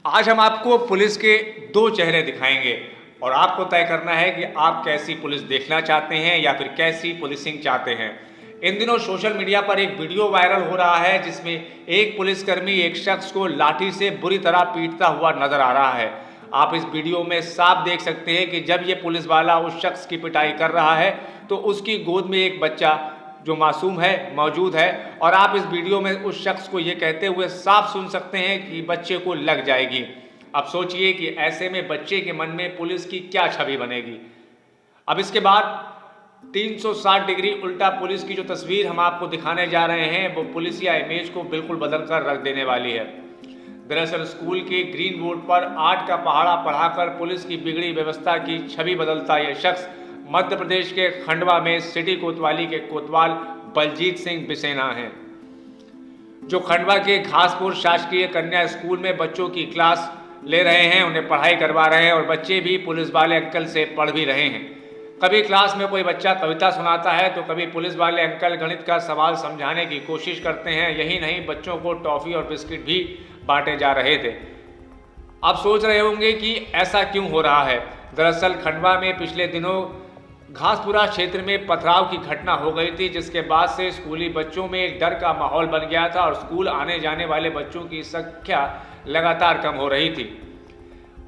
आज हम आपको पुलिस के दो चेहरे दिखाएंगे और आपको तय करना है कि आप कैसी पुलिस देखना चाहते हैं या फिर कैसी पुलिसिंग चाहते हैं। इन दिनों सोशल मीडिया पर एक वीडियो वायरल हो रहा है जिसमें एक पुलिसकर्मी एक शख्स को लाठी से बुरी तरह पीटता हुआ नजर आ रहा है। आप इस वीडियो में साफ देख सकते हैं कि जब ये पुलिस वाला उस शख्स की पिटाई कर रहा है तो उसकी गोद में एक बच्चा जो मासूम है मौजूद है और आप इस वीडियो में उस शख्स को ये कहते हुए साफ सुन सकते हैं कि बच्चे को लग जाएगी। अब सोचिए कि ऐसे में बच्चे के मन में पुलिस की क्या छवि बनेगी। अब इसके बाद 360 डिग्री उल्टा पुलिस की जो तस्वीर हम आपको दिखाने जा रहे हैं वो पुलिस या इमेज को बिल्कुल बदल कर रख देने वाली है। दरअसल स्कूल के ग्रीन बोर्ड पर 8 का पहाड़ा पढ़ाकर पुलिस की बिगड़ी व्यवस्था की छवि बदलता यह शख्स मध्य प्रदेश के खंडवा में सिटी कोतवाली के कोतवाल बलजीत सिंह बिसेना हैं, जो खंडवा के घासपुर शासकीय कन्या स्कूल में बच्चों की क्लास ले रहे हैं, उन्हें पढ़ाई करवा रहे हैं और बच्चे भी पुलिस वाले अंकल से पढ़ भी रहे हैं। कभी क्लास में कोई बच्चा कविता सुनाता है तो कभी पुलिस वाले अंकल गणित का सवाल समझाने की कोशिश करते हैं। यही नहीं, बच्चों को टॉफी और बिस्किट भी बांटे जा रहे थे। आप सोच रहे होंगे कि ऐसा क्यों हो रहा है। दरअसल खंडवा में पिछले दिनों घासपुरा क्षेत्र में पथराव की घटना हो गई थी, जिसके बाद से स्कूली बच्चों में एक डर का माहौल बन गया था और स्कूल आने जाने वाले बच्चों की संख्या लगातार कम हो रही थी।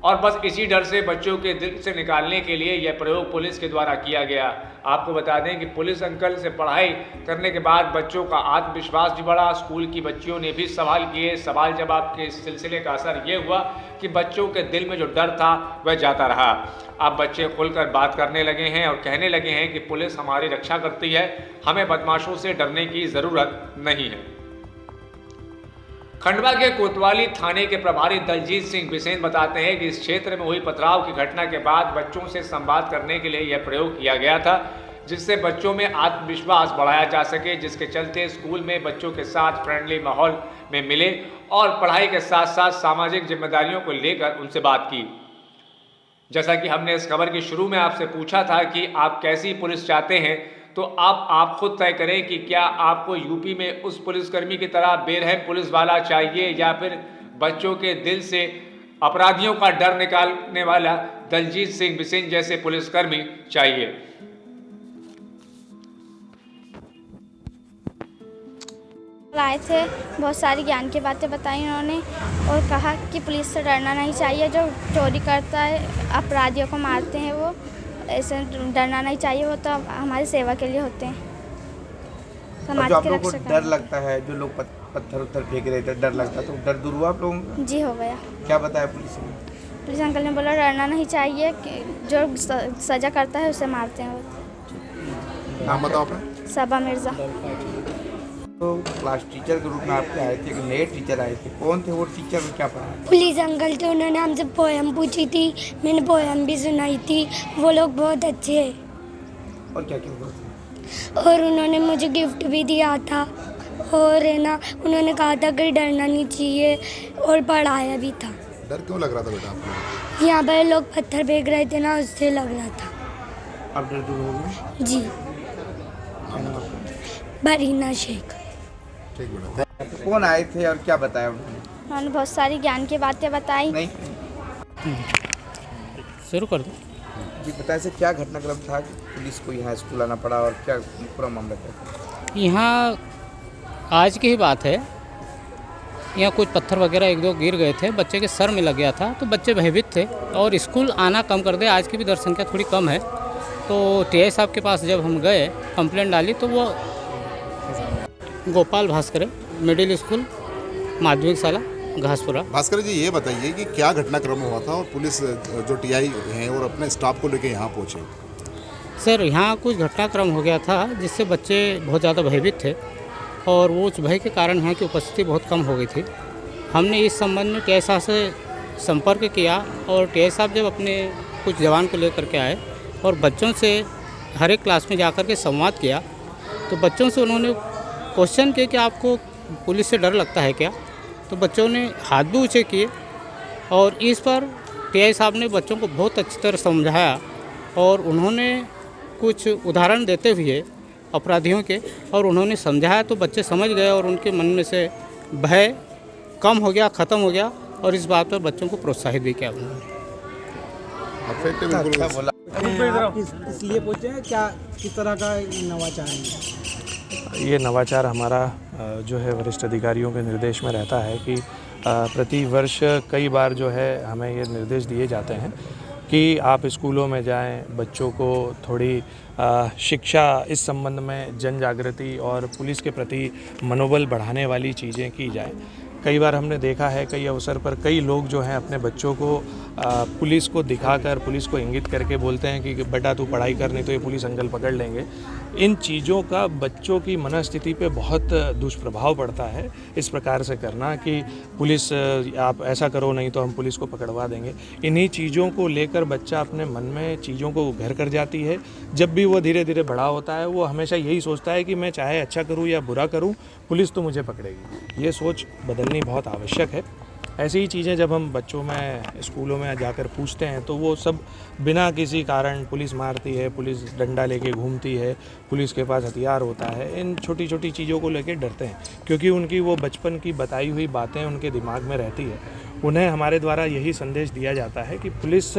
और बस इसी डर से बच्चों के दिल से निकालने के लिए यह प्रयोग पुलिस के द्वारा किया गया। आपको बता दें कि पुलिस अंकल से पढ़ाई करने के बाद बच्चों का आत्मविश्वास भी बढ़ा। स्कूल की बच्चियों ने भी सवाल किए। सवाल जवाब के इस सिलसिले का असर ये हुआ कि बच्चों के दिल में जो डर था वह जाता रहा। अब बच्चे खुलकर बात करने लगे हैं और कहने लगे हैं कि पुलिस हमारी रक्षा करती है, हमें बदमाशों से डरने की ज़रूरत नहीं है। खंडवा के कोतवाली थाने के प्रभारी दलजीत सिंह बिसेन बताते हैं कि इस क्षेत्र में हुई पथराव की घटना के बाद बच्चों से संवाद करने के लिए यह प्रयोग किया गया था, जिससे बच्चों में आत्मविश्वास बढ़ाया जा सके, जिसके चलते स्कूल में बच्चों के साथ फ्रेंडली माहौल में मिले और पढ़ाई के साथ साथ सामाजिक जिम्मेदारियों को लेकर उनसे बात की। जैसा कि हमने इस खबर के शुरू में आपसे पूछा था कि आप कैसी पुलिस चाहते हैं, तो आप खुद तय करें कि क्या आपको यूपी में उस पुलिसकर्मी की तरह बेरहम पुलिस वाला चाहिए या फिर बच्चों के दिल से अपराधियों का डर निकालने वाला दलजीत सिंह बिसेन जैसे पुलिसकर्मी चाहिए। आए थे, बहुत सारी ज्ञान की बातें बताई उन्होंने और कहा कि पुलिस से डरना नहीं चाहिए। जो चोरी करता है, अपराधियों को मारते हैं, वो ऐसे डरना नहीं चाहिए। वो तो हमारी सेवा के लिए होते हैं, समाज की रक्षा करने। डर लगता है, जो लोग पत्थर उत्थर फेंक रहे थे, डर लगता, तो डर दूर हुआ आप लोगों का? जी हो गया। क्या बताया पुलिस ने? पुलिस अंकल ने बोला डरना नहीं चाहिए, जो सजा करता है उसे मारते हैं। वो नाम बताओ अपना। सबा मिर्जा। तो क्लास टीचर के रूप में आपके आए थे, नए टीचर आए थे, कौन थे वो टीचर और क्या पढ़ा? पुलिस अंकल थे, उन्होंने हमसे पोयम पूछी थी, मैंने पोयम भी सुनाई थी। वो लोग बहुत अच्छे हैं। और क्या क्या बोलते? और उन्होंने मुझे गिफ्ट भी दिया था और है ना, उन्होंने कहा था कि डरना नहीं चाहिए और पढ़ाया भी था। डर क्यों लग रहा था बेटा आपको? यहाँ पर लोग पत्थर फेंक रहे थे ना, उससे लग रहा था। अब डर दूर हो गया? जी। क्या नाम आपका? बरीना शेख। ठीक बेटा। तो कौन आए थे और क्या बताया उन्होंने? उन्होंने बहुत सारी ज्ञान की बातें बताई। नहीं शुरू कर दो जी, बताया से क्या घटनाक्रम था कि पुलिस को यहाँ स्कूल आना पड़ा और क्या पूरा मामला क्या था? यहाँ आज की ही बात है। यहाँ कुछ पत्थर वगैरह एक दो गिर गए थे, बच्चे के सर में लग गया था, तो बच्चे भयभीत थे और स्कूल आना कम कर दे। आज की भी दर संख्या थोड़ी कम है, तो टीआई साहब के पास जब हम गए कंप्लेंट डाली तो वो गोपाल भास्कर मिडिल स्कूल माध्यमिक शाला घासपुरा। भास्कर जी, ये बताइए कि क्या घटनाक्रम हुआ था और पुलिस जो टीआई हैं और अपने स्टाफ को लेकर यहाँ पहुँचे? सर, यहाँ कुछ घटनाक्रम हो गया था जिससे बच्चे बहुत ज़्यादा भयभीत थे और वो उस भय के कारण यहाँ की उपस्थिति बहुत कम हो गई थी। हमने इस संबंध में टीआई साहब से संपर्क किया और टीआई साहब जब अपने कुछ जवान को लेकर के आए और बच्चों से हर एक क्लास में जाकर के संवाद किया, तो बच्चों से उन्होंने क्वेश्चन किया कि आपको पुलिस से डर लगता है क्या? तो बच्चों ने हाथ भी ऊँचे किए और इस पर टीआई साहब ने बच्चों को बहुत अच्छी तरह समझाया और उन्होंने कुछ उदाहरण देते हुए अपराधियों के और उन्होंने समझाया, तो बच्चे समझ गए और उनके मन में से भय कम हो गया, ख़त्म हो गया और इस बात पर बच्चों को प्रोत्साहित भी किया उन्होंने। इसलिए पूछे हैं क्या किस तरह का नवाचार है? ये नवाचार हमारा जो है वरिष्ठ अधिकारियों के निर्देश में रहता है कि प्रति वर्ष कई बार जो है हमें ये निर्देश दिए जाते हैं कि आप स्कूलों में जाएं, बच्चों को थोड़ी शिक्षा इस संबंध में जन जागृति और पुलिस के प्रति मनोबल बढ़ाने वाली चीज़ें की जाएं। कई बार हमने देखा है कई अवसर पर कई लोग जो हैं अपने बच्चों को पुलिस को दिखाकर, पुलिस को इंगित करके बोलते हैं कि बेटा तू पढ़ाई कर, नहीं तो ये पुलिस अंकल पकड़ लेंगे। इन चीज़ों का बच्चों की मनस्थिति पे बहुत दुष्प्रभाव पड़ता है। इस प्रकार से करना कि पुलिस आप ऐसा करो नहीं तो हम पुलिस को पकड़वा देंगे, इन्हीं चीज़ों को लेकर बच्चा अपने मन में चीज़ों को घर कर जाती है। जब भी वो धीरे धीरे बड़ा होता है वो हमेशा यही सोचता है कि मैं चाहे अच्छा करूँ या बुरा करूँ, पुलिस तो मुझे पकड़ेगी। ये सोच बदलनी बहुत आवश्यक है। ऐसी ही चीज़ें जब हम बच्चों में स्कूलों में जाकर पूछते हैं तो वो सब बिना किसी कारण पुलिस मारती है, पुलिस डंडा लेके घूमती है, पुलिस के पास हथियार होता है, इन छोटी छोटी चीज़ों को लेके डरते हैं क्योंकि उनकी वो बचपन की बताई हुई बातें उनके दिमाग में रहती है। उन्हें हमारे द्वारा यही संदेश दिया जाता है कि पुलिस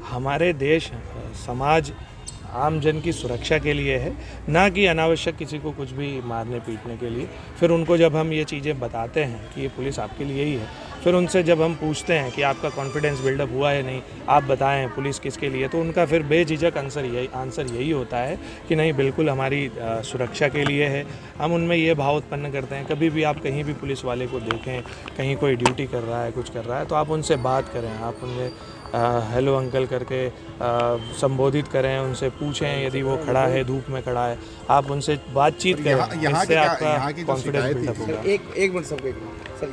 हमारे देश, समाज, आम जन की सुरक्षा के लिए है, ना कि अनावश्यक किसी को कुछ भी मारने पीटने के लिए। फिर उनको जब हम ये चीज़ें बताते हैं कि ये पुलिस आपके लिए ही है, फिर उनसे जब हम पूछते हैं कि आपका कॉन्फिडेंस बिल्डअप हुआ है नहीं, आप बताएं पुलिस किसके लिए, तो उनका फिर बेझिझक आंसर यही होता है कि नहीं, बिल्कुल हमारी सुरक्षा के लिए है। हम उनमें ये भाव उत्पन्न करते हैं। कभी भी आप कहीं भी पुलिस वाले को देखें, कहीं कोई ड्यूटी कर रहा है, कुछ कर रहा है, तो आप उनसे बात करें, आप उनसे हेलो अंकल करके संबोधित करें, उनसे पूछें यदि वो खड़ा है, धूप में खड़ा है, आप उनसे बातचीत करें। इससे आपका कॉन्फिडेंस बिल्डअप होगा। एक मिनट सबको, एक मिनट सर।